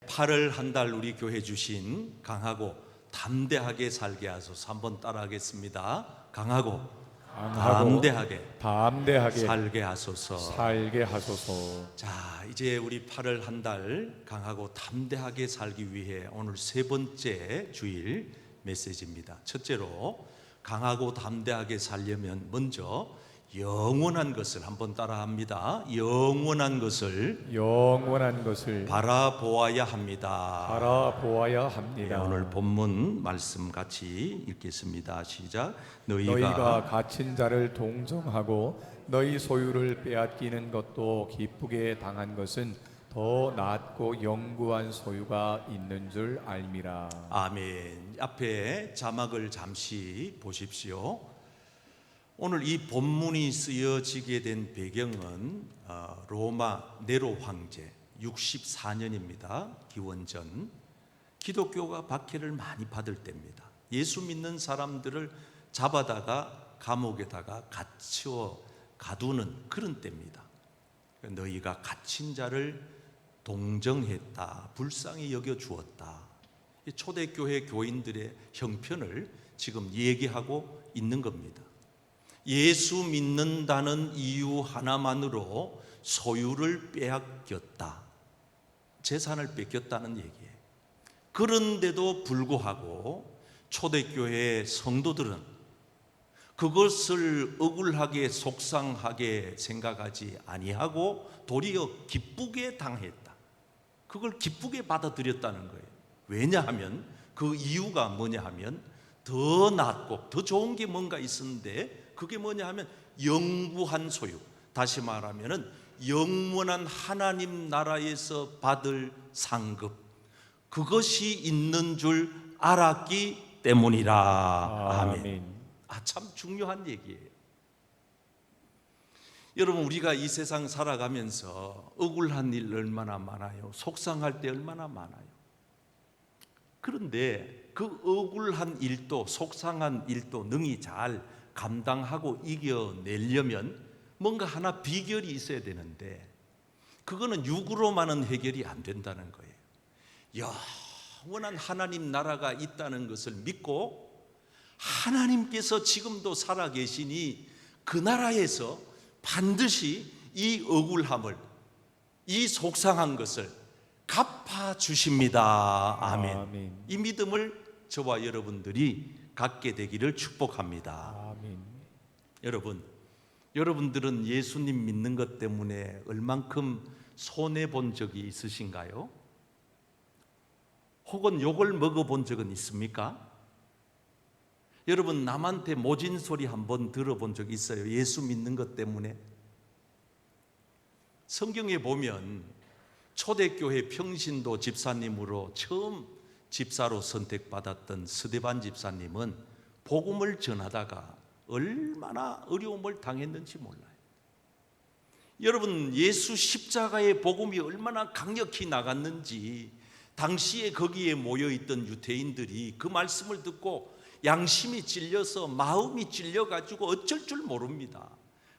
8월 한 달 우리 교회 주신 강하고 담대하게 살게 하소서. 한번 따라하겠습니다. 강하고 담대하게 살게 하소서. 자, 이제 우리 8월 한 달 강하고 담대하게 살기 위해 오늘 세 번째 주일 메시지입니다. 첫째로 강하고 담대하게 살려면 먼저 영원한 것을 한번 따라합니다. 영원한 것을 바라보아야 합니다. 네, 오늘 본문 말씀 같이 읽겠습니다. 시작. 너희가 갇힌 자를 동정하고 너희 소유를 빼앗기는 것도 기쁘게 당한 것은 더 낫고 영구한 소유가 있는 줄 알미라. 아멘. 앞에 자막을 잠시 보십시오. 오늘 이 본문이 쓰여지게 된 배경은 로마 네로 황제 64년입니다. 기원전. 기독교가 박해를 많이 받을 때입니다. 예수 믿는 사람들을 잡아다가 감옥에다가 갇혀 가두는 그런 때입니다. 너희가 갇힌 자를 동정했다, 불쌍히 여겨 주었다. 초대교회 교인들의 형편을 지금 얘기하고 있는 겁니다. 예수 믿는다는 이유 하나만으로 소유를 빼앗겼다, 재산을 뺏겼다는 얘기예요. 그런데도 불구하고 초대교회 성도들은 그것을 억울하게 속상하게 생각하지 아니하고 도리어 기쁘게 당했다. 그걸 기쁘게 받아들였다는 거예요. 왜냐하면 그 이유가 뭐냐 하면 더 낫고 더 좋은 게 뭔가 있었는데 그게 뭐냐 하면 영구한 소유, 다시 말하면 영원한 하나님 나라에서 받을 상급, 그것이 있는 줄 알았기 때문이라. 아멘. 참 중요한 얘기예요. 여러분, 우리가 이 세상 살아가면서 억울한 일 얼마나 많아요. 속상할 때 얼마나 많아요. 그런데 그 억울한 일도 속상한 일도 능히 잘 감당하고 이겨내려면 뭔가 하나 비결이 있어야 되는데 그거는 육으로만은 해결이 안 된다는 거예요. 영원한 하나님 나라가 있다는 것을 믿고 하나님께서 지금도 살아계시니 그 나라에서 반드시 이 억울함을, 이 속상한 것을 갚아주십니다. 아멘. 이 믿음을 저와 여러분들이 갖게 되기를 축복합니다. 아멘. 여러분들은 예수님 믿는 것 때문에 얼만큼 손해본 적이 있으신가요? 혹은 욕을 먹어본 적은 있습니까? 여러분, 남한테 모진 소리 한번 들어본 적 있어요? 예수 믿는 것 때문에? 성경에 보면 초대교회 평신도 집사님으로 처음 집사로 선택받았던 스데반 집사님은 복음을 전하다가 얼마나 어려움을 당했는지 몰라요. 여러분, 예수 십자가의 복음이 얼마나 강력히 나갔는지 당시에 거기에 모여있던 유대인들이 그 말씀을 듣고 양심이 찔려서 마음이 찔려가지고 어쩔 줄 모릅니다.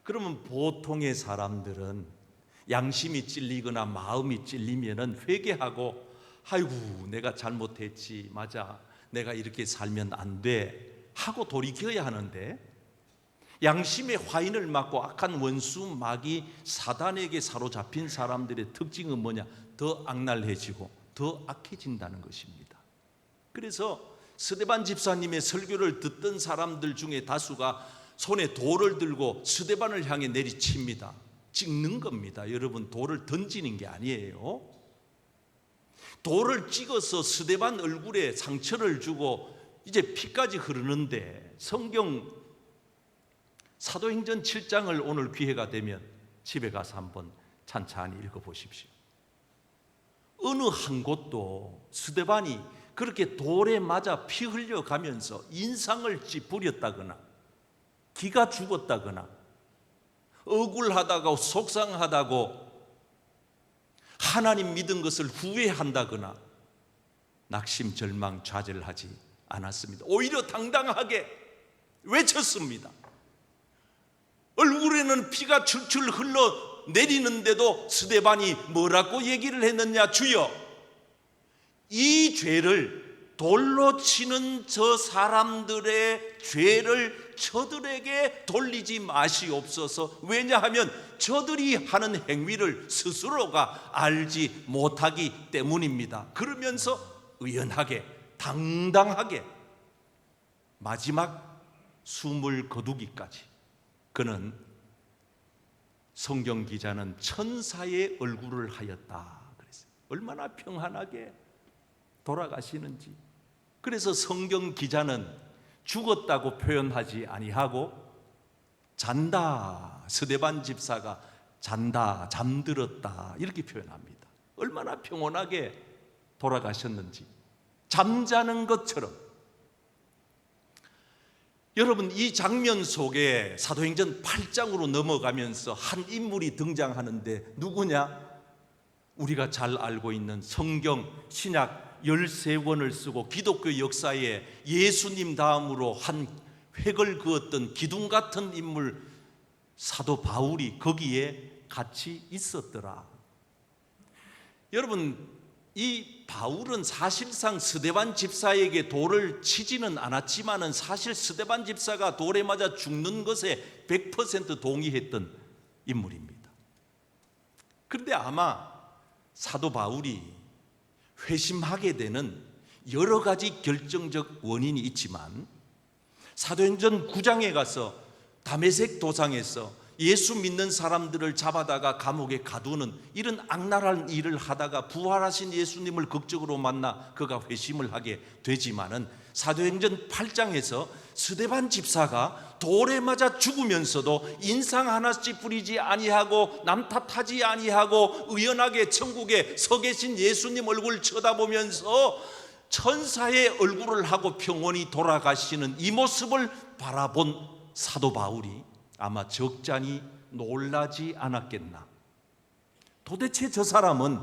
그러면 보통의 사람들은 양심이 찔리거나 마음이 찔리면은 회개하고 아이고 내가 잘못했지, 맞아, 내가 이렇게 살면 안 돼 하고 돌이켜야 하는데 양심의 화인을 맞고 악한 원수 마귀 사단에게 사로잡힌 사람들의 특징은 뭐냐? 더 악랄해지고 더 악해진다는 것입니다. 그래서 스데반 집사님의 설교를 듣던 사람들 중에 다수가 손에 돌을 들고 스데반을 향해 내리칩니다. 찍는 겁니다. 여러분, 돌을 던지는 게 아니에요. 돌을 찍어서 스데반 얼굴에 상처를 주고 이제 피까지 흐르는데 성경 사도행전 7장을 오늘 기회가 되면 집에 가서 한번 찬찬히 읽어보십시오. 어느 한 곳도 스데반이 그렇게 돌에 맞아 피 흘려가면서 인상을 찌푸렸다거나 기가 죽었다거나 억울하다고 속상하다고 하나님 믿은 것을 후회한다거나 낙심, 절망, 좌절하지 않았습니다. 오히려 당당하게 외쳤습니다. 얼굴에는 피가 출출 흘러 내리는데도 스데반이 뭐라고 얘기를 했느냐? 주여, 이 죄를, 돌로 치는 저 사람들의 죄를 저들에게 돌리지 마시옵소서. 왜냐하면 저들이 하는 행위를 스스로가 알지 못하기 때문입니다. 그러면서 의연하게, 당당하게 마지막 숨을 거두기까지 그는, 성경 기자는 천사의 얼굴을 하였다 그랬어요. 얼마나 평안하게 돌아가시는지. 그래서 성경 기자는 죽었다고 표현하지 아니하고 잔다, 스데반 집사가 잔다, 잠들었다 이렇게 표현합니다. 얼마나 평온하게 돌아가셨는지, 잠자는 것처럼. 여러분, 이 장면 속에 사도행전 8장으로 넘어가면서 한 인물이 등장하는데 누구냐? 우리가 잘 알고 있는 성경 신약 13권을 쓰고 기독교 역사에 예수님 다음으로 한 획을 그었던 기둥 같은 인물 사도 바울이 거기에 같이 있었더라. 여러분, 이 바울은 사실상 스데반 집사에게 돌을 치지는 않았지만은 사실 스데반 집사가 돌에 맞아 죽는 것에 100% 동의했던 인물입니다. 그런데 아마 사도 바울이 회심하게 되는 여러 가지 결정적 원인이 있지만 사도행전 9장에 가서 다메섹 도상에서 예수 믿는 사람들을 잡아다가 감옥에 가두는 이런 악랄한 일을 하다가 부활하신 예수님을 극적으로 만나 그가 회심을 하게 되지만은 사도행전 8장에서 스데반 집사가 돌에 맞아 죽으면서도 인상 하나씩 뿌리지 아니하고 남 탓하지 아니하고 의연하게 천국에 서 계신 예수님 얼굴 쳐다보면서 천사의 얼굴을 하고 평온히 돌아가시는 이 모습을 바라본 사도 바울이 아마 적잖이 놀라지 않았겠나. 도대체 저 사람은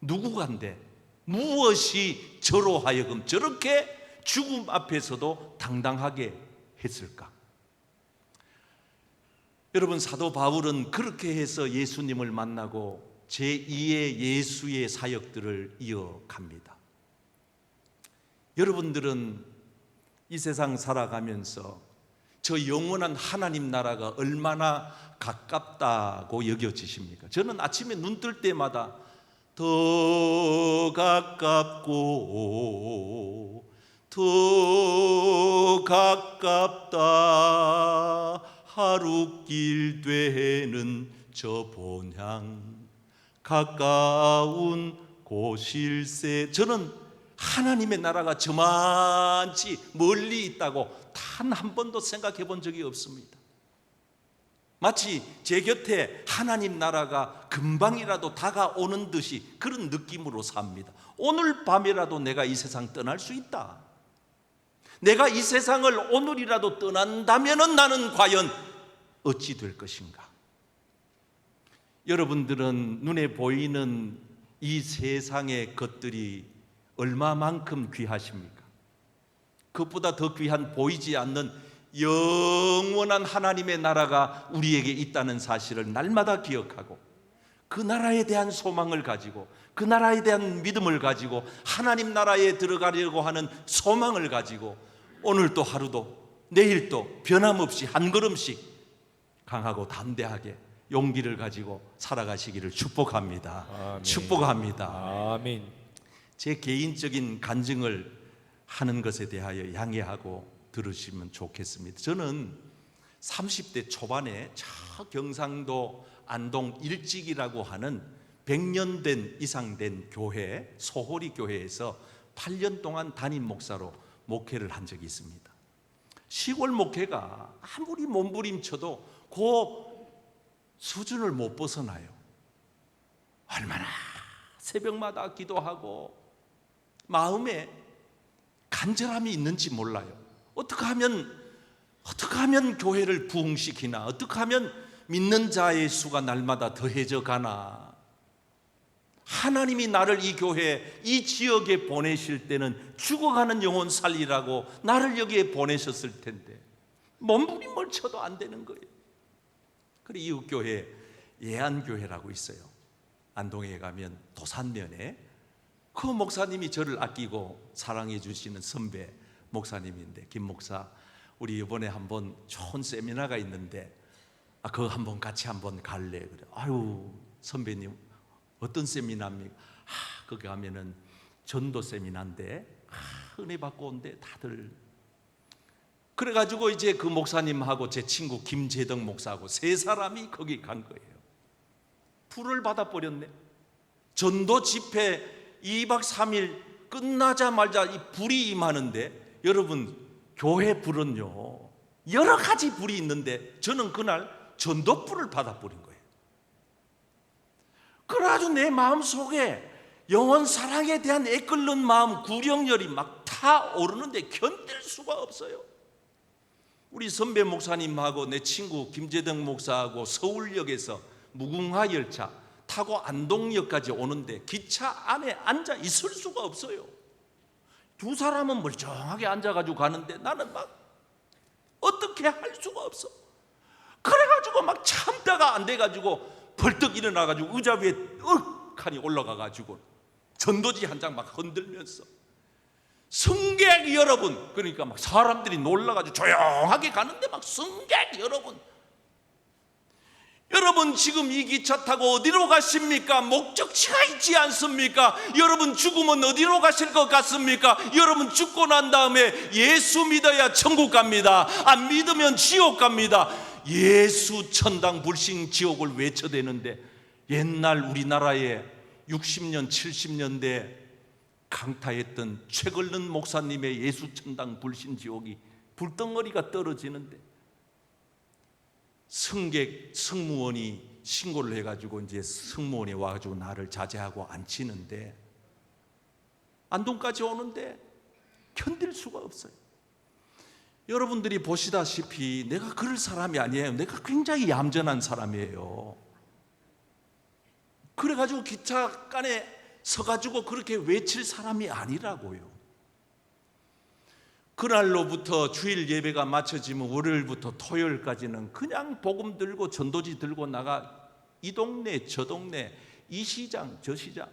누구간데 무엇이 저로 하여금 저렇게 죽음 앞에서도 당당하게 했을까? 여러분, 사도 바울은 그렇게 해서 예수님을 만나고 제2의 예수의 사역들을 이어갑니다. 여러분들은 이 세상 살아가면서 저 영원한 하나님 나라가 얼마나 가깝다고 여겨지십니까? 저는 아침에 눈 뜰 때마다 더 가깝고 더 가깝다 하루길 되는 저 본향 가까운 곳일세. 저는 하나님의 나라가 저만치 멀리 있다고 단 한 번도 생각해 본 적이 없습니다. 마치 제 곁에 하나님 나라가 금방이라도 다가오는 듯이 그런 느낌으로 삽니다. 오늘 밤이라도 내가 이 세상 떠날 수 있다. 내가 이 세상을 오늘이라도 떠난다면 나는 과연 어찌 될 것인가? 여러분들은 눈에 보이는 이 세상의 것들이 얼마만큼 귀하십니까? 그것보다 더 귀한 보이지 않는 영원한 하나님의 나라가 우리에게 있다는 사실을 날마다 기억하고 그 나라에 대한 소망을 가지고 그 나라에 대한 믿음을 가지고 하나님 나라에 들어가려고 하는 소망을 가지고 오늘도 하루도 내일도 변함없이 한 걸음씩 강하고 담대하게 용기를 가지고 살아가시기를 축복합니다. 아멘. 축복합니다. 아멘. 제 개인적인 간증을 하는 것에 대하여 양해하고 들으시면 좋겠습니다. 저는 30대 초반에 저 경상도 안동 일찍이라고 하는 100년 된 이상 된 교회, 소홀이 교회에서 8년 동안 담임 목사로 목회를 한 적이 있습니다. 시골 목회가 아무리 몸부림쳐도 그 수준을 못 벗어나요. 얼마나 새벽마다 기도하고 마음에 간절함이 있는지 몰라요. 어떻게 하면 교회를 부흥시키나, 어떻게 하면 믿는 자의 수가 날마다 더해져 가나. 하나님이 나를 이 교회, 이 지역에 보내실 때는 죽어가는 영혼 살리라고 나를 여기에 보내셨을 텐데 몸부림을 쳐도 안 되는 거예요. 그리고 이웃교회 예안교회라고 있어요. 안동에 가면 도산면에 그 목사님이 저를 아끼고 사랑해 주시는 선배 목사님인데, 김 목사, 우리 이번에 한번 좋은 세미나가 있는데 그거 한번 같이 한번 갈래? 그래. 아유 선배님 어떤 세미나입니까? 거기 가면은 전도 세미나인데 은혜 받고 온대 다들. 그래가지고 이제 그 목사님하고 제 친구 김재덕 목사하고 세 사람이 거기 간 거예요. 불을 받아버렸네. 전도 집회 2박 3일 끝나자마자 이 불이 임하는데, 여러분 교회 불은요 여러 가지 불이 있는데 저는 그날 전도불을 받아버린 거예요. 그래가지고 내 마음속에 영원 사랑에 대한 애끓는 마음, 구령열이 막 타오르는데 견딜 수가 없어요. 우리 선배 목사님하고 내 친구 김재덕 목사하고 서울역에서 무궁화 열차 타고 안동역까지 오는데 기차 안에 앉아 있을 수가 없어요. 두 사람은 멀쩡하게 앉아가지고 가는데 나는 막 어떻게 할 수가 없어. 그래가지고 막 참다가 안 돼가지고 벌떡 일어나가지고 의자 위에 하니 올라가가지고 전도지 한 장 막 흔들면서, 승객 여러분, 그러니까 막 사람들이 놀라가지고 조용하게 가는데 막 승객 여러분, 여러분 지금 이 기차 타고 어디로 가십니까? 목적지가 있지 않습니까? 여러분 죽으면 어디로 가실 것 같습니까? 여러분 죽고 난 다음에 예수 믿어야 천국 갑니다. 안 믿으면 지옥 갑니다. 예수 천당 불신 지옥을 외쳐대는데, 옛날 우리나라에 60년 70년대 강타했던 최걸른 목사님의 예수 천당 불신 지옥이 불덩어리가 떨어지는데, 승무원이 신고를 해가지고 이제 승무원이 와가지고 나를 자제하고 앉히는데, 안동까지 오는데 견딜 수가 없어요. 여러분들이 보시다시피 내가 그럴 사람이 아니에요. 내가 굉장히 얌전한 사람이에요. 그래가지고 기차간에 서가지고 그렇게 외칠 사람이 아니라고요. 그날로부터 주일 예배가 마쳐지면 월요일부터 토요일까지는 그냥 복음 들고 전도지 들고 나가 이 동네 저 동네, 이 시장 저 시장.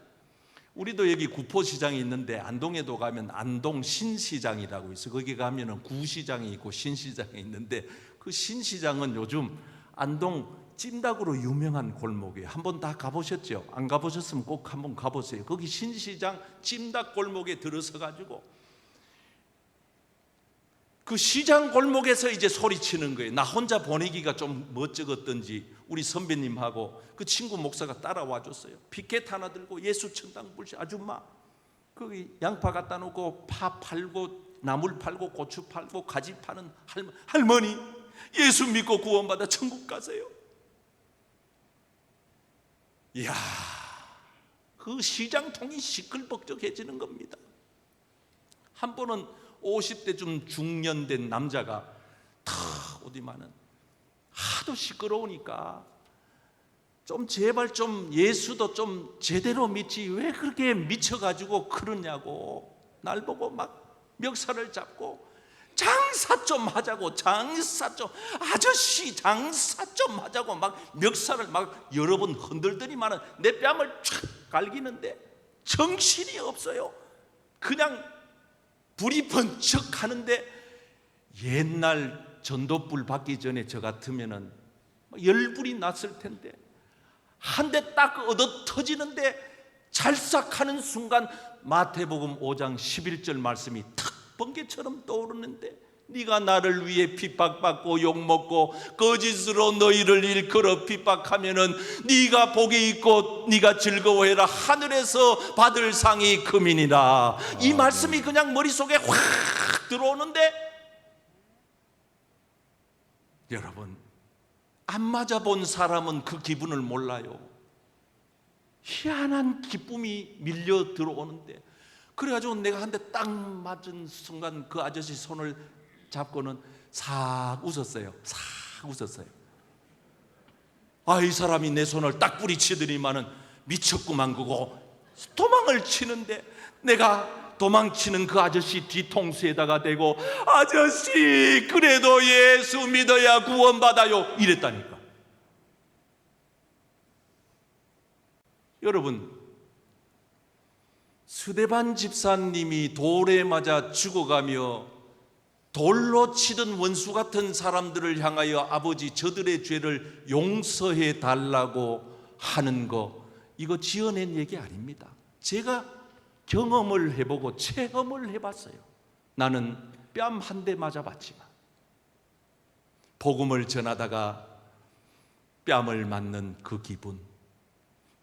우리도 여기 구포시장이 있는데 안동에도 가면 안동 신시장이라고 있어요. 거기 가면은 구시장이 있고 신시장이 있는데, 그 신시장은 요즘 안동 찜닭으로 유명한 골목이에요. 한번 다 가보셨죠? 안 가보셨으면 꼭 한번 가보세요. 거기 신시장 찜닭 골목에 들어서 가지고 그 시장 골목에서 이제 소리치는 거예요. 나 혼자 보내기가 좀 멋쩍었던지 우리 선배님하고 그 친구 목사가 따라와 줬어요. 피켓 하나 들고 예수 천당 불신 아줌마, 거기 양파 갖다 놓고 파 팔고 나물 팔고 고추 팔고 가지 파는 할머니, 예수 믿고 구원받아 천국 가세요. 이야, 그 시장통이 시끌벅적해지는 겁니다. 한 번은 50대쯤 중년된 남자가 탁 어디만은 하도 시끄러우니까 좀 제발 좀 예수도 좀 제대로 믿지 왜 그렇게 미쳐가지고 그러냐고 날 보고 막 멱살을 잡고, 장사 좀 하자고, 장사 좀, 아저씨 장사 좀 하자고 막 멱살을 막 여러 번 흔들더니만은 내 뺨을 촥 갈기는데 정신이 없어요. 그냥 불이 번쩍 하는데, 옛날 전도불 받기 전에 저 같으면은 열불이 났을 텐데, 한 대 딱 얻어 터지는데 잘싹하는 순간 마태복음 5장 11절 말씀이 탁 번개처럼 떠오르는데, 네가 나를 위해 핍박받고 욕먹고 거짓으로 너희를 일컬어 핍박하면은 네가 복이 있고 네가 즐거워해라, 하늘에서 받을 상이 금이니라. 이 말씀이 그냥 머릿속에 확 들어오는데, 여러분 안 맞아본 사람은 그 기분을 몰라요. 희한한 기쁨이 밀려 들어오는데, 그래가지고 내가 한 대 딱 맞은 순간 그 아저씨 손을 잡고는 싹 웃었어요. 싹 웃었어요. 아, 이 사람이 내 손을 딱 뿌리치더니만은 미쳤구만 그거 도망을 치는데, 내가 도망치는 그 아저씨 뒤통수에다가 대고 아저씨 그래도 예수 믿어야 구원받아요 이랬다니까. 여러분 스데반 집사님이 돌에 맞아 죽어가며 돌로 치던 원수 같은 사람들을 향하여 아버지 저들의 죄를 용서해 달라고 하는 거, 이거 지어낸 얘기 아닙니다. 제가 경험을 해보고 체험을 해봤어요. 나는 뺨 한 대 맞아봤지만 복음을 전하다가 뺨을 맞는 그 기분,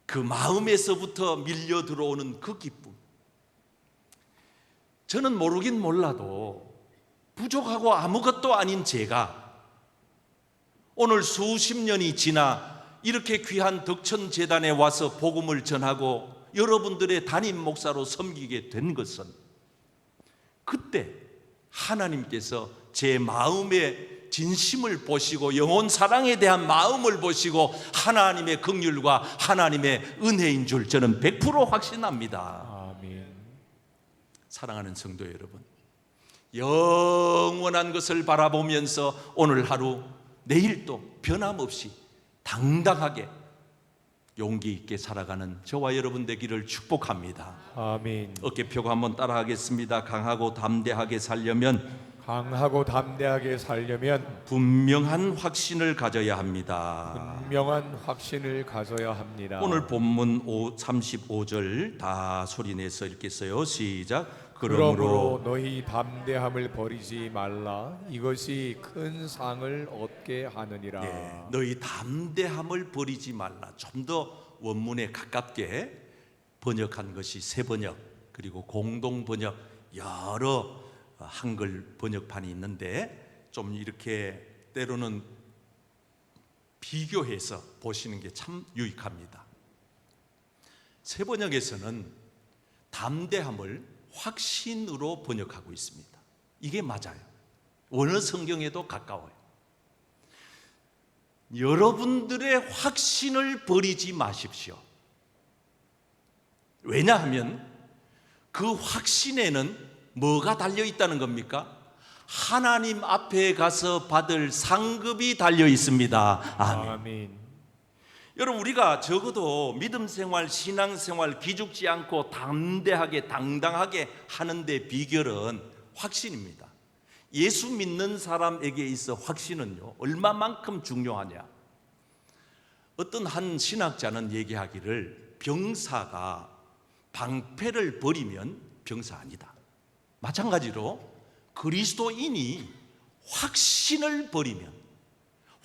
그 마음에서부터 밀려 들어오는 그 기쁨, 저는 모르긴 몰라도 부족하고 아무것도 아닌 제가 오늘 수십 년이 지나 이렇게 귀한 덕천재단에 와서 복음을 전하고 여러분들의 담임 목사로 섬기게 된 것은 그때 하나님께서 제 마음의 진심을 보시고 영혼 사랑에 대한 마음을 보시고 하나님의 긍휼과 하나님의 은혜인 줄 저는 100% 확신합니다. 아멘. 사랑하는 성도 여러분, 영원한 것을 바라보면서 오늘 하루 내일도 변함없이 당당하게 용기 있게 살아가는 저와 여러분 되기를 축복합니다. 아멘. 어깨펴고 한번 따라하겠습니다. 강하고 담대하게 살려면 강하고 담대하게 살려면 분명한 확신을 가져야 합니다. 분명한 확신을 가져야 합니다. 오늘 본문 35절 다 소리내서 읽겠어요. 시작. 그러므로 너희 담대함을 버리지 말라. 이것이 큰 상을 얻게 하느니라. 네, 너희 담대함을 버리지 말라. 좀 더 원문에 가깝게 번역한 것이 새 번역, 그리고 공동 번역, 여러 한글 번역판이 있는데 좀 이렇게 때로는 비교해서 보시는 게 참 유익합니다. 새 번역에서는 담대함을 확신으로 번역하고 있습니다. 이게 맞아요. 원어 성경에도 가까워요. 여러분들의 확신을 버리지 마십시오. 왜냐하면 그 확신에는 뭐가 달려 있다는 겁니까? 하나님 앞에 가서 받을 상급이 달려 있습니다. 아멘. 아멘. 여러분, 우리가 적어도 믿음 생활, 신앙 생활 기죽지 않고 담대하게 당당하게 하는 데 비결은 확신입니다. 예수 믿는 사람에게 있어 확신은요 얼마만큼 중요하냐. 어떤 한 신학자는 얘기하기를 병사가 방패를 버리면 병사 아니다. 마찬가지로 그리스도인이 확신을 버리면,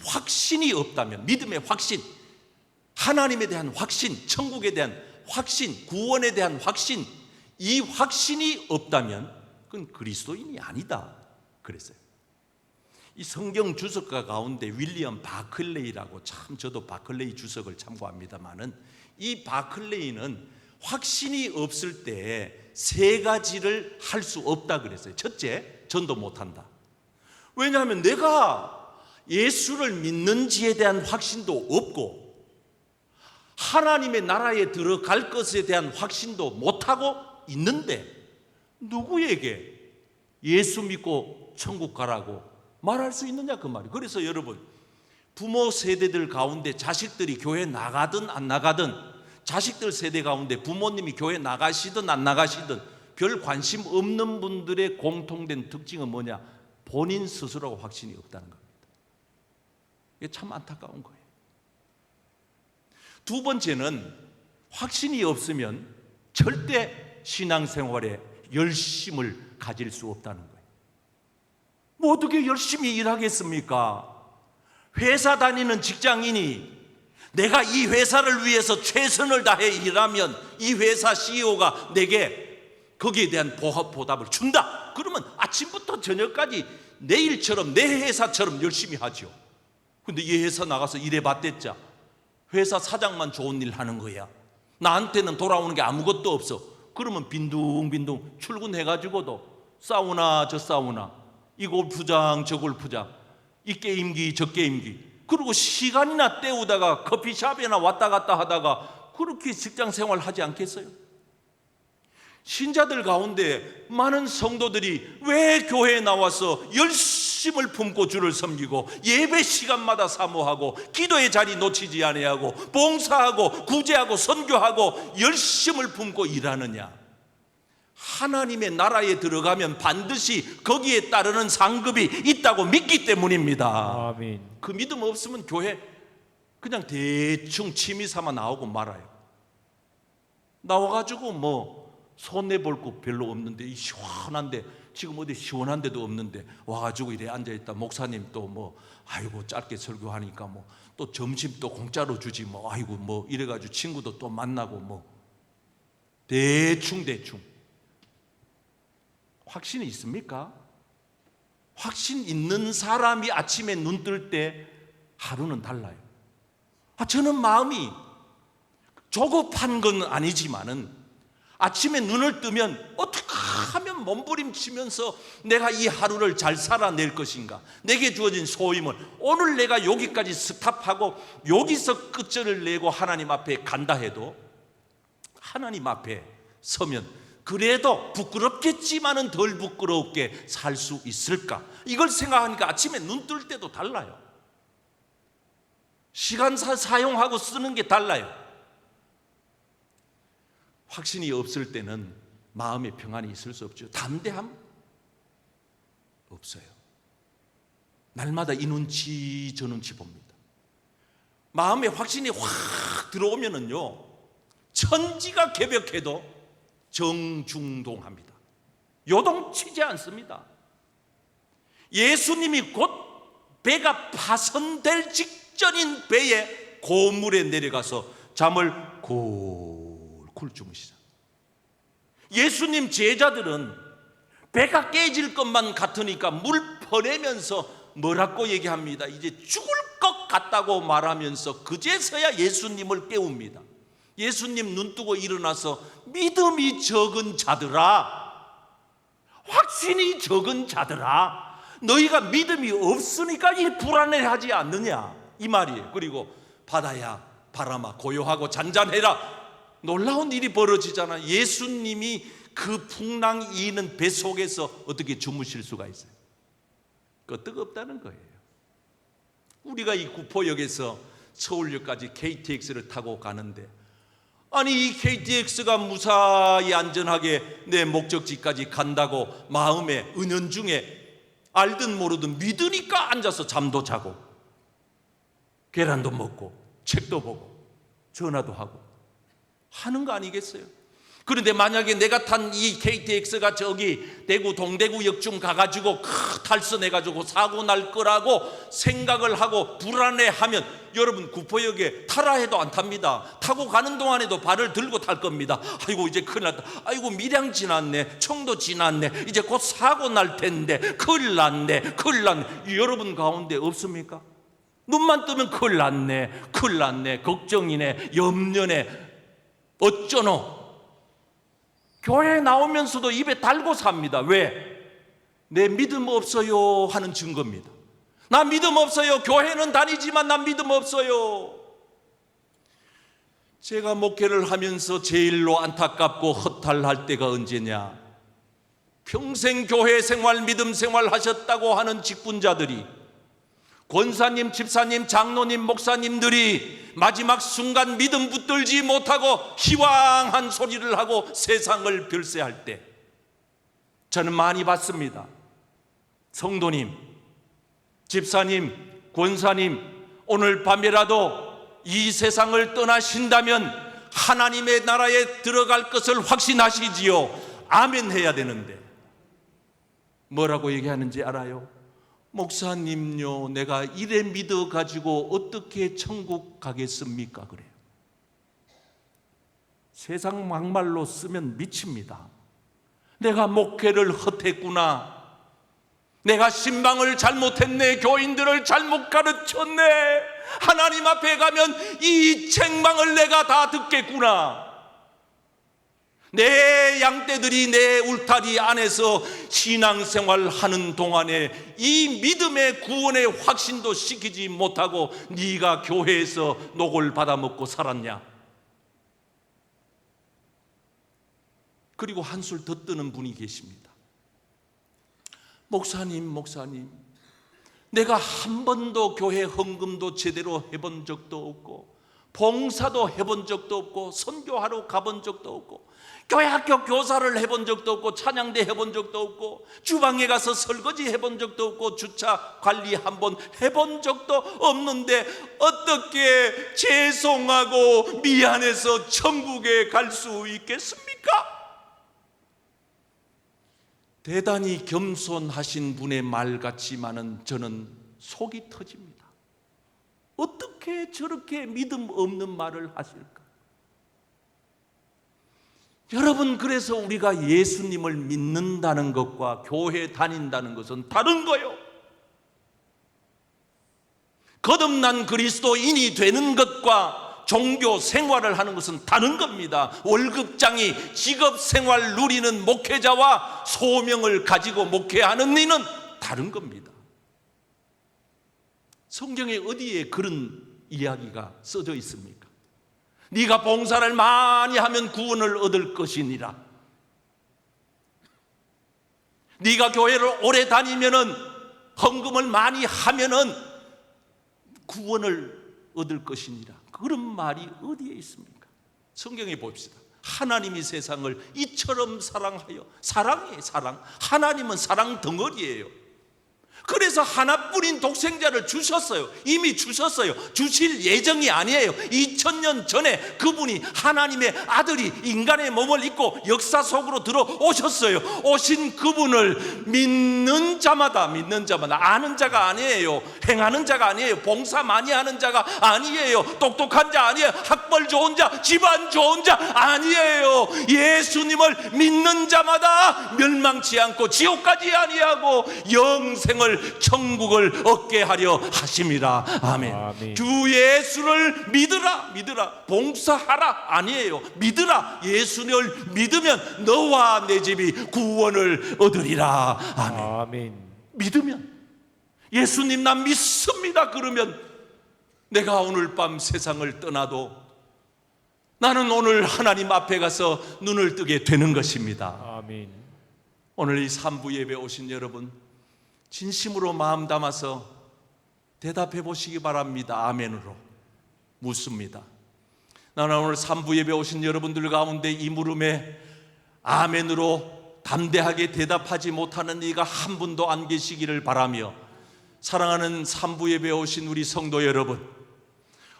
확신이 없다면, 믿음의 확신, 하나님에 대한 확신, 천국에 대한 확신, 구원에 대한 확신, 이 확신이 없다면 그건 그리스도인이 아니다 그랬어요. 이 성경 주석가 가운데 윌리엄 바클레이라고, 참 저도 바클레이 주석을 참고합니다마는 이 바클레이는 확신이 없을 때 세 가지를 할 수 없다 그랬어요. 첫째, 전도 못한다. 왜냐하면 내가 예수를 믿는지에 대한 확신도 없고 하나님의 나라에 들어갈 것에 대한 확신도 못하고 있는데 누구에게 예수 믿고 천국 가라고 말할 수 있느냐 그 말이에요. 그래서 여러분, 부모 세대들 가운데 자식들이 교회 나가든 안 나가든, 자식들 세대 가운데 부모님이 교회 나가시든 안 나가시든 별 관심 없는 분들의 공통된 특징은 뭐냐? 본인 스스로가 확신이 없다는 겁니다. 이게 참 안타까운 거예요. 두 번째는 확신이 없으면 절대 신앙생활에 열심을 가질 수 없다는 거예요. 뭐 어떻게 열심히 일하겠습니까? 회사 다니는 직장인이 내가 이 회사를 위해서 최선을 다해 일하면 이 회사 CEO가 내게 거기에 대한 보답을 준다. 그러면 아침부터 저녁까지 내일처럼 내 회사처럼 열심히 하죠. 근데 이 회사 나가서 일해봤댔자 회사 사장만 좋은 일 하는 거야. 나한테는 돌아오는 게 아무것도 없어. 그러면 빈둥빈둥 출근해가지고도 사우나 저 사우나, 이 골프장 저 골프장, 이 게임기 저 게임기, 그리고 시간이나 때우다가 커피숍이나 왔다 갔다 하다가 그렇게 직장 생활 하지 않겠어요? 신자들 가운데 많은 성도들이 왜 교회에 나와서 열심을 품고 주를 섬기고 예배 시간마다 사모하고 기도의 자리 놓치지 아니하고 봉사하고 구제하고 선교하고 열심을 품고 일하느냐? 하나님의 나라에 들어가면 반드시 거기에 따르는 상급이 있다고 믿기 때문입니다. 아멘. 그 믿음 없으면 교회 그냥 대충 취미 삼아 나오고 말아요. 나와가지고 뭐 손해볼 거 별로 없는데, 이 시원한데, 지금 어디 시원한 데도 없는데 와가지고 이래 앉아있다. 목사님 또 뭐 아이고 짧게 설교하니까 뭐 또 점심 또 공짜로 주지 뭐 아이고 뭐 이래가지고 친구도 또 만나고 뭐 대충 확신이 있습니까? 확신 있는 사람이 아침에 눈 뜰 때 하루는 달라요. 저는 마음이 조급한 건 아니지만은 아침에 눈을 뜨면 어떻게 하면 몸부림치면서 내가 이 하루를 잘 살아낼 것인가, 내게 주어진 소임은 오늘 내가 여기까지 스탑하고 여기서 끝을 내고 하나님 앞에 간다 해도 하나님 앞에 서면 그래도 부끄럽겠지만은 덜 부끄럽게 살 수 있을까, 이걸 생각하니까 아침에 눈 뜰 때도 달라요. 시간 사용하고 쓰는 게 달라요. 확신이 없을 때는 마음의 평안이 있을 수 없죠. 담대함 없어요. 날마다 이 눈치 저 눈치 봅니다. 마음에 확신이 확 들어오면은요, 천지가 개벽해도 정중동합니다. 요동치지 않습니다. 예수님이 곧 배가 파손될 직전인 배에 고물에 내려가서 잠을 굴굴 주무시자. 예수님 제자들은 배가 깨질 것만 같으니까 물 퍼내면서 뭐라고 얘기합니다. 이제 죽을 것 같다고 말하면서 그제서야 예수님을 깨웁니다. 예수님 눈 뜨고 일어나서 믿음이 적은 자들아, 확신이 적은 자들아, 너희가 믿음이 없으니까 이 불안해하지 않느냐, 이 말이에요. 그리고 바다야 바람아 고요하고 잔잔해라. 놀라운 일이 벌어지잖아. 예수님이 그 풍랑이 있는 배 속에서 어떻게 주무실 수가 있어요? 끄떡없다는 거예요. 우리가 이 구포역에서 서울역까지 KTX를 타고 가는데, 아니 이 KTX가 무사히 안전하게 내 목적지까지 간다고 마음에 은연중에 알든 모르든 믿으니까 앉아서 잠도 자고 계란도 먹고 책도 보고 전화도 하고 하는 거 아니겠어요? 그런데 만약에 내가 탄 이 KTX가 저기 대구 동대구역쯤 가가지고 탈선해가지고 사고 날 거라고 생각을 하고 불안해하면 여러분 구포역에 타라 해도 안 탑니다. 타고 가는 동안에도 발을 들고 탈 겁니다. 아이고 이제 큰일 났다. 아이고 밀양 지났네. 청도 지났네. 이제 곧 사고 날 텐데 큰일 났네. 큰일 났네. 여러분 가운데 없습니까? 눈만 뜨면 큰일 났네. 큰일 났네. 걱정이네. 염려네. 어쩌노? 교회에 나오면서도 입에 달고 삽니다. 왜? 내 믿음 없어요 하는 증거입니다. 나 믿음 없어요. 교회는 다니지만 나 믿음 없어요. 제가 목회를 하면서 제일로 안타깝고 허탈할 때가 언제냐? 평생 교회 생활, 믿음 생활 하셨다고 하는 직분자들이, 권사님, 집사님, 장로님, 목사님들이 마지막 순간 믿음 붙들지 못하고 희왕한 소리를 하고 세상을 별세할 때 저는 많이 봤습니다. 성도님, 집사님, 권사님, 오늘 밤이라도 이 세상을 떠나신다면 하나님의 나라에 들어갈 것을 확신하시지요. 아멘 해야 되는데 뭐라고 얘기하는지 알아요? 목사님요, 내가 이래 믿어가지고 어떻게 천국 가겠습니까? 그래요. 세상 막말로 쓰면 미칩니다. 내가 목회를 헛했구나. 내가 신방을 잘못했네. 교인들을 잘못 가르쳤네. 하나님 앞에 가면 이 책망을 내가 다 듣겠구나. 내 양떼들이 내 울타리 안에서 신앙생활 하는 동안에 이 믿음의 구원의 확신도 시키지 못하고 네가 교회에서 녹을 받아먹고 살았냐? 그리고 한술 더 뜨는 분이 계십니다. 목사님, 내가 한 번도 교회 헌금도 제대로 해본 적도 없고 봉사도 해본 적도 없고 선교하러 가본 적도 없고 교회 학교 교사를 해본 적도 없고 찬양대 해본 적도 없고 주방에 가서 설거지 해본 적도 없고 주차 관리 한번 해본 적도 없는데 어떻게 죄송하고 미안해서 천국에 갈 수 있겠습니까? 대단히 겸손하신 분의 말 같지만은 저는 속이 터집니다. 어떻게 저렇게 믿음 없는 말을 하실까? 여러분, 그래서 우리가 예수님을 믿는다는 것과 교회 다닌다는 것은 다른 거요. 거듭난 그리스도인이 되는 것과 종교 생활을 하는 것은 다른 겁니다. 월급장이 직업 생활 누리는 목회자와 소명을 가지고 목회하는 이는 다른 겁니다. 성경에 어디에 그런 이야기가 써져 있습니까? 네가 봉사를 많이 하면 구원을 얻을 것이니라. 네가 교회를 오래 다니면은 헌금을 많이 하면은 구원을 얻을 것이니라. 그런 말이 어디에 있습니까? 성경에 봅시다. 하나님이 세상을 이처럼 사랑하여, 사랑이에요, 사랑. 하나님은 사랑 덩어리예요. 그래서 하나뿐인 독생자를 주셨어요. 이미 주셨어요. 주실 예정이 아니에요. 2000년 전에 그분이 하나님의 아들이 인간의 몸을 입고 역사 속으로 들어오셨어요. 오신 그분을 믿는 자마다 아는 자가 아니에요. 행하는 자가 아니에요. 봉사 많이 하는 자가 아니에요. 똑똑한 자 아니에요. 학벌 좋은 자, 집안 좋은 자 아니에요. 예수님을 믿는 자마다 멸망치 않고 지옥까지 아니하고 영생을 천국을 얻게 하려 하심이라. 아멘. 아멘. 주 예수를 믿으라. 봉사하라 아니에요. 믿으라. 예수를 믿으면 너와 내 집이 구원을 얻으리라. 아멘. 아멘. 믿으면, 예수님 나 믿습니다 그러면 내가 오늘 밤 세상을 떠나도 나는 오늘 하나님 앞에 가서 눈을 뜨게 되는 것입니다. 아멘. 오늘 이 3부 예배 오신 여러분, 진심으로 마음 담아서 대답해 보시기 바랍니다. 아멘으로 묻습니다. 나는 오늘 3부 예배 오신 여러분들 가운데 이 물음에 아멘으로 담대하게 대답하지 못하는 이가 한 분도 안 계시기를 바라며, 사랑하는 3부 예배 오신 우리 성도 여러분,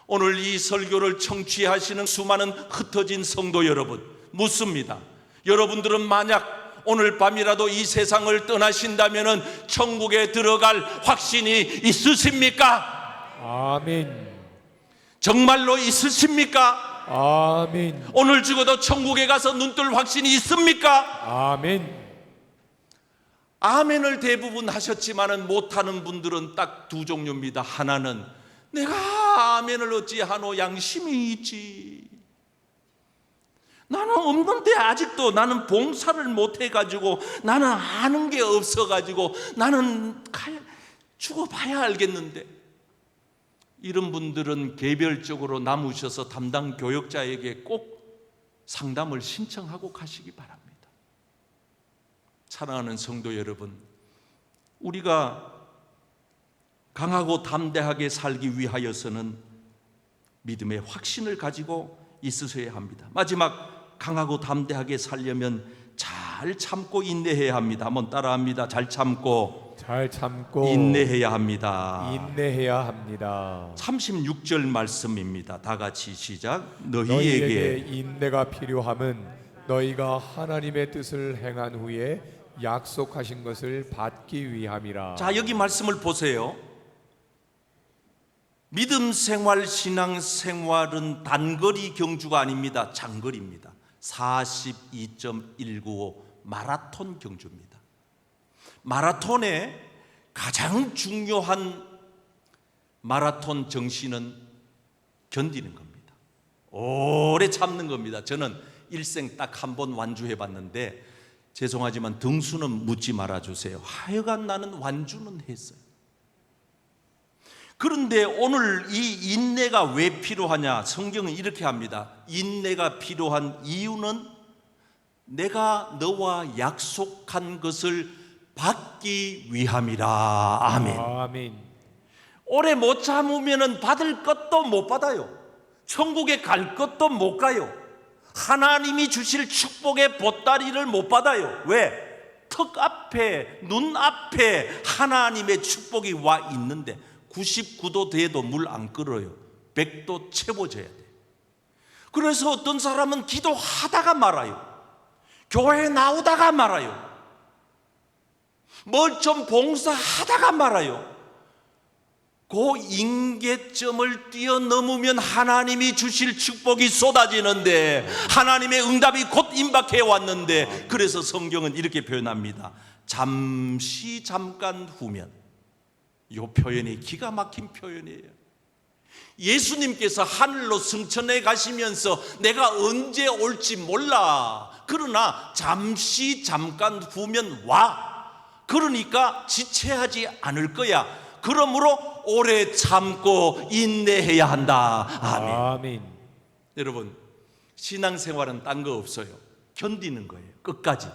오늘 이 설교를 청취하시는 수많은 흩어진 성도 여러분, 묻습니다. 여러분들은 만약 오늘 밤이라도 이 세상을 떠나신다면 천국에 들어갈 확신이 있으십니까? 아멘. 정말로 있으십니까? 아멘. 오늘 죽어도 천국에 가서 눈뜰 확신이 있습니까? 아멘. 아멘을 대부분 하셨지만 못하는 분들은 딱 두 종류입니다. 하나는 내가 아멘을 어찌 하노, 양심이 있지. 나는 없는데 아직도 나는 봉사를 못 해가지고, 나는 아는 게 없어가지고, 나는 죽어봐야 알겠는데. 이런 분들은 개별적으로 남으셔서 담당 교역자에게 꼭 상담을 신청하고 가시기 바랍니다. 사랑하는 성도 여러분, 우리가 강하고 담대하게 살기 위하여서는 믿음의 확신을 가지고 있으셔야 합니다. 마지막, 강하고 담대하게 살려면 잘 참고 인내해야 합니다. 한번 따라합니다. 잘 참고 인내해야 합니다. 인내해야 합니다. 36절 말씀입니다. 다 같이 시작. 너희에게 인내가 필요함은 너희가 하나님의 뜻을 행한 후에 약속하신 것을 받기 위함이라. 자, 여기 말씀을 보세요. 믿음 생활, 신앙 생활은 단거리 경주가 아닙니다. 장거리입니다. 42.195 마라톤 경주입니다. 마라톤의 가장 중요한 마라톤 정신은 견디는 겁니다. 오래 참는 겁니다. 저는 일생 딱 한 번 완주해 봤는데, 죄송하지만 등수는 묻지 말아주세요. 하여간 나는 완주는 했어요. 그런데 오늘 이 인내가 왜 필요하냐? 성경은 이렇게 합니다. 인내가 필요한 이유는 내가 너와 약속한 것을 받기 위함이라. 아멘. 아멘. 오래 못 참으면 받을 것도 못 받아요. 천국에 갈 것도 못 가요. 하나님이 주실 축복의 보따리를 못 받아요. 왜? 턱 앞에, 눈 앞에 하나님의 축복이 와 있는데 99도 돼도 물 안 끓어요. 100도 채워져야 돼요. 그래서 어떤 사람은 기도하다가 말아요. 교회 나오다가 말아요. 뭘 좀 봉사하다가 말아요. 그 임계점을 뛰어넘으면 하나님이 주실 축복이 쏟아지는데, 하나님의 응답이 곧 임박해 왔는데, 그래서 성경은 이렇게 표현합니다. 잠시 잠깐 후면. 이 표현이 기가 막힌 표현이에요. 예수님께서 하늘로 승천해 가시면서 내가 언제 올지 몰라, 그러나 잠시 잠깐 후면 와. 그러니까 지체하지 않을 거야. 그러므로 오래 참고 인내해야 한다. 아멘. 아멘. 여러분, 신앙생활은 딴 거 없어요. 견디는 거예요. 끝까지.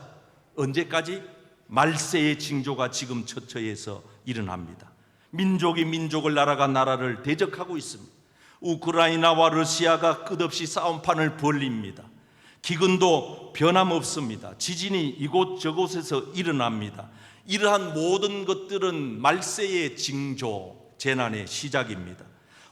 언제까지? 말세의 징조가 지금 처처에서 일어납니다. 민족이 민족을, 나라가 나라를 대적하고 있습니다. 우크라이나와 러시아가 끝없이 싸움판을 벌립니다. 기근도 변함없습니다. 지진이 이곳저곳에서 일어납니다. 이러한 모든 것들은 말세의 징조, 재난의 시작입니다.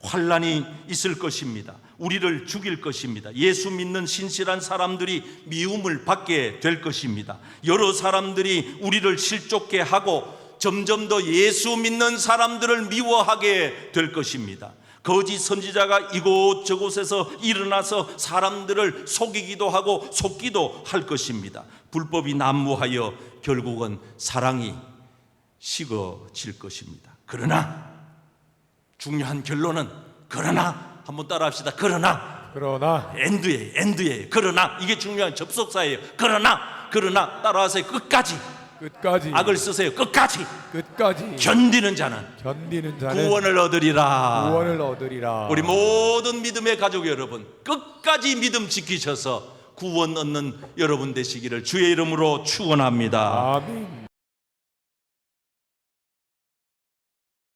환란이 있을 것입니다. 우리를 죽일 것입니다. 예수 믿는 신실한 사람들이 미움을 받게 될 것입니다. 여러 사람들이 우리를 실족게 하고 점점 더 예수 믿는 사람들을 미워하게 될 것입니다. 거짓 선지자가 이곳저곳에서 일어나서 사람들을 속이기도 하고 속기도 할 것입니다. 불법이 난무하여 결국은 사랑이 식어질 것입니다. 그러나 중요한 결론은, 그러나, 한번 따라합시다. 그러나 엔드예요. 그러나, 이게 중요한 접속사예요. 그러나 따라하세요. 끝까지 악을 쓰세요. 끝까지 견디는 자는 구원을 얻으리라. 우리 모든 믿음의 가족 여러분, 끝까지 믿음 지키셔서 구원 얻는 여러분 되시기를 주의 이름으로 축원합니다. 아멘.